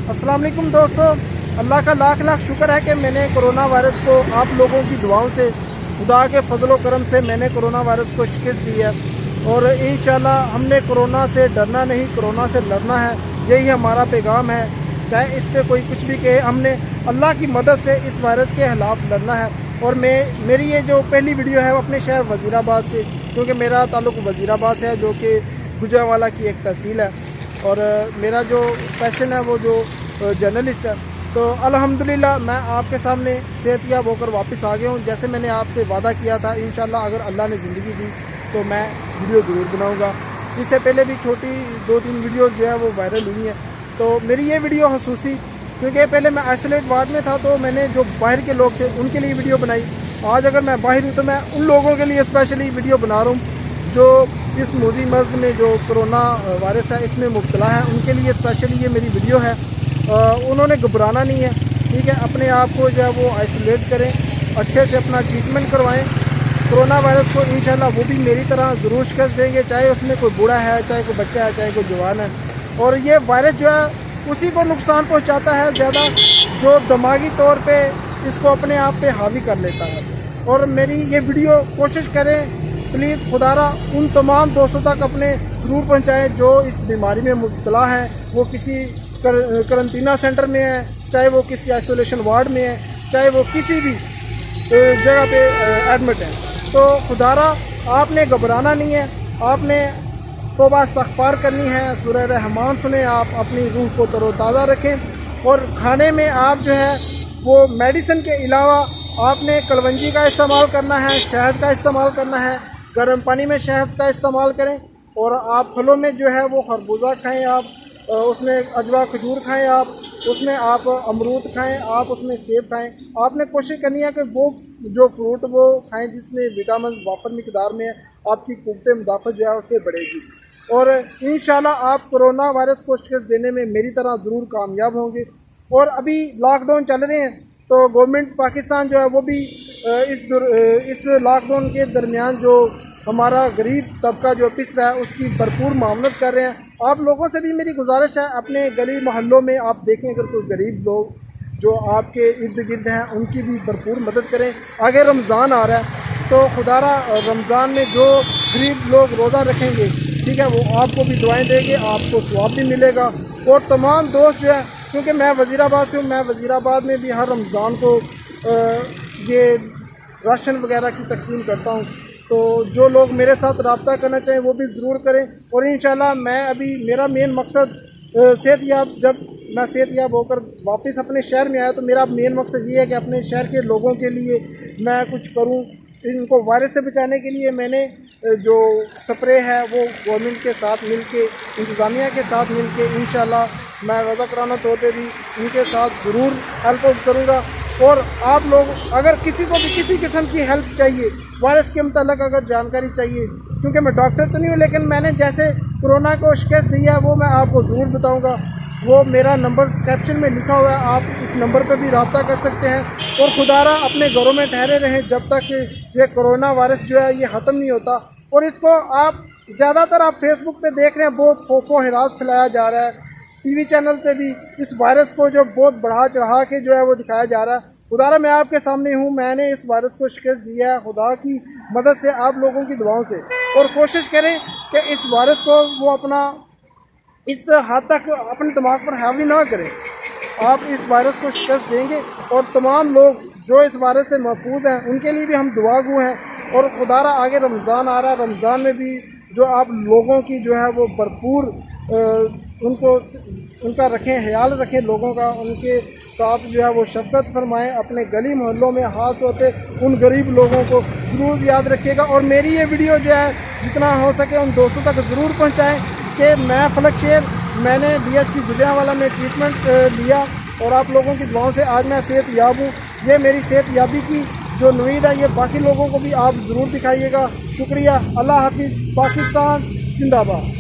अस्सलाम वालेकुम दोस्तों, अल्लाह का लाख लाख शुक्र है कि मैंने कोरोना वायरस को आप लोगों की दुआओं से, खुदा के फजल व करम से मैंने कोरोना वायरस को शिकस्त दी है। और इंशाल्लाह हमने कोरोना से डरना नहीं, कोरोना से लड़ना है। यही हमारा पैगाम है। चाहे इस पर कोई कुछ भी कहे, हमने अल्लाह की मदद से इस वायरस के खिलाफ लड़ना है। और मेरी ये जो पहली वीडियो है वो अपने शहर वज़ीराबाद से, क्योंकि मेरा ताल्लुक़ वज़ीराबाद से है, जो कि गुजरांवाला की एक तहसील है। और मेरा जो पैशन है वो जो जर्नलिस्ट है। तो अल्हम्दुलिल्लाह मैं आपके सामने सेहतयाब होकर वापस आ गया हूँ। जैसे मैंने आपसे वादा किया था, इंशाल्लाह अगर अल्लाह ने ज़िंदगी दी तो मैं वीडियो ज़रूर बनाऊँगा। इससे पहले भी छोटी 2-3 वीडियोज़ जो है वो वायरल हुई हैं। तो मेरी ये वीडियो खसूसी, क्योंकि पहले मैं आइसोलेट वार्ड में था, तो मैंने जो बाहर के लोग थे उनके लिए वीडियो बनाई। आज अगर मैं बाहर हूँ तो मैं उन लोगों के लिए स्पेशली वीडियो बना रहा हूँ जो इस मोदी मर्ज़ में, जो कोरोना वायरस है, इसमें मुब्तला है। उनके लिए स्पेशली ये मेरी वीडियो है। उन्होंने घबराना नहीं है, ठीक है। अपने आप को जो है वो आइसोलेट करें, अच्छे से अपना ट्रीटमेंट करवाएं। कोरोना वायरस को इंशाल्लाह वो भी मेरी तरह ज़रूर शिकस्त देंगे, चाहे उसमें कोई बूढ़ा है, चाहे कोई बच्चा है, चाहे कोई जवान है। और ये वायरस जो है उसी को नुकसान पहुँचाता है ज़्यादा जो दिमागी तौर पर इसको अपने आप पे हावी कर लेता है। और मेरी ये वीडियो कोशिश करें प्लीज़ खुदारा उन तमाम दोस्तों तक अपने ज़रूर पहुँचाएँ जो इस बीमारी में मुब्तला हैं। वो किसी करंटीना सेंटर में है, चाहे वो किसी आइसोलेशन वार्ड में है, चाहे वो किसी भी जगह पे एडमिट है। तो खुदारा आपने घबराना नहीं है, आपने तौबा इस्तग़फ़ार करनी है, सूरह रहमान सुने, आप अपनी रूह को तरोताज़ा रखें। और खाने में आप जो है वो मेडिसिन के अलावा आपने कलवंजी का इस्तेमाल करना है, शहद का इस्तेमाल करना है। गर्म पानी में शहद का इस्तेमाल करें। और आप फलों में जो है वो खरबूजा खाएं, आप उसमें अजवा खजूर खाएं, आप उसमें आप अमरूद खाएं, आप उसमें सेब खाएं। आपने कोशिश करनी है कि वो जो फ्रूट वो खाएं जिसमें विटामिन वाफर मिकदार में है, आपकी क़ुव्वत मुदाफ़त जो है उससे बढ़ेगी। और इंशाल्लाह आप कोरोना वायरस को शिकस्त देने में मेरी तरह ज़रूर कामयाब होंगे। और अभी लॉकडाउन चल रहे हैं, तो गवर्नमेंट पाकिस्तान जो है वो भी इस लॉकडाउन के दरमियान जो हमारा गरीब तबका जो पिस रहा है उसकी भरपूर मामलत कर रहे हैं। आप लोगों से भी मेरी गुजारिश है, अपने गली मोहल्लों में आप देखें अगर कोई गरीब लोग जो आपके इर्द गिर्द हैं उनकी भी भरपूर मदद करें। आगे रमज़ान आ रहा है, तो खुदारा रमज़ान में जो गरीब लोग रोज़ा रखेंगे, ठीक है, वो आपको भी दुआएँ देंगे, आपको सवाब भी मिलेगा। और तमाम दोस्त जो है, क्योंकि मैं वज़ीराबाद से हूँ, मैं वज़ीराबाद में भी हर रमज़ान को ये राशन वगैरह की तकसीम करता हूँ। तो जो लोग मेरे साथ रब्ता करना चाहें वो भी ज़रूर करें। और इंशाल्लाह मैं अभी मेरा मेन मकसद जब मैं सेहतयाब होकर वापस अपने शहर में आया, तो मेरा मेन मकसद ये है कि अपने शहर के लोगों के लिए मैं कुछ करूँ। इनको वायरस से बचाने के लिए मैंने जो स्प्रे है वो गवर्नमेंट के साथ मिल के, इंतज़ामिया के साथ मिल के, इंशाल्लाह मैं रज़ाकाराना तौर पे भी इनके साथ ज़रूर हेल्प करूँगा। और आप लोग अगर किसी को भी किसी किस्म की हेल्प चाहिए, वायरस के मतलब अगर जानकारी चाहिए, क्योंकि मैं डॉक्टर तो नहीं हूँ, लेकिन मैंने जैसे कोरोना को शिकस्त दी है वो मैं आपको ज़रूर बताऊँगा। वो मेरा नंबर कैप्शन में लिखा हुआ है, आप इस नंबर पर भी रब्ता कर सकते हैं। और खुदारा अपने घरों में ठहरे रहें जब तक ये कोरोना वायरस जो है ये ख़त्म नहीं होता। और इसको आप ज़्यादातर आप फेसबुक पे देख रहे हैं, बहुत खौफो हिरास फैलाया जा रहा है। टीवी चैनल पे भी इस वायरस को जो बहुत बढ़ा चढ़ा के जो है वो दिखाया जा रहा है। खुदारा मैं आपके सामने हूँ, मैंने इस वायरस को शिकस्त दिया है खुदा की मदद से, आप लोगों की दुआओं से। और कोशिश करें कि इस वायरस को वो अपना इस हद तक अपने दिमाग पर हावी ना करें। आप इस वायरस को शिकस्त देंगे और तमाम लोग जो इस वायरस से महफूज हैं उनके लिए भी हम दुआ गो हैं। और खुदारा आगे रमज़ान आ रहा है, रमज़ान में भी जो आप लोगों की जो है वो भरपूर उनका रखें, ख्याल रखें लोगों का, उनके साथ जो है वो शफ़क़त फरमाएं। अपने गली मोहल्लों में ख़ास तौर पे उन गरीब लोगों को ज़रूर याद रखिएगा। और मेरी ये वीडियो जो है जितना हो सके उन दोस्तों तक ज़रूर पहुँचाएँ कि मैं फलक शेर, मैंने DSP गुजरांवाला में ट्रीटमेंट लिया और आप लोगों की दुआओं से आज मैं सेहतयाब हूँ। ये मेरी सेहतयाबी की जो उम्मीद है ये बाकी लोगों को भी आप ज़रूर दिखाइएगा। शुक्रिया। अल्लाह हाफिज़। पाकिस्तान जिंदाबाद।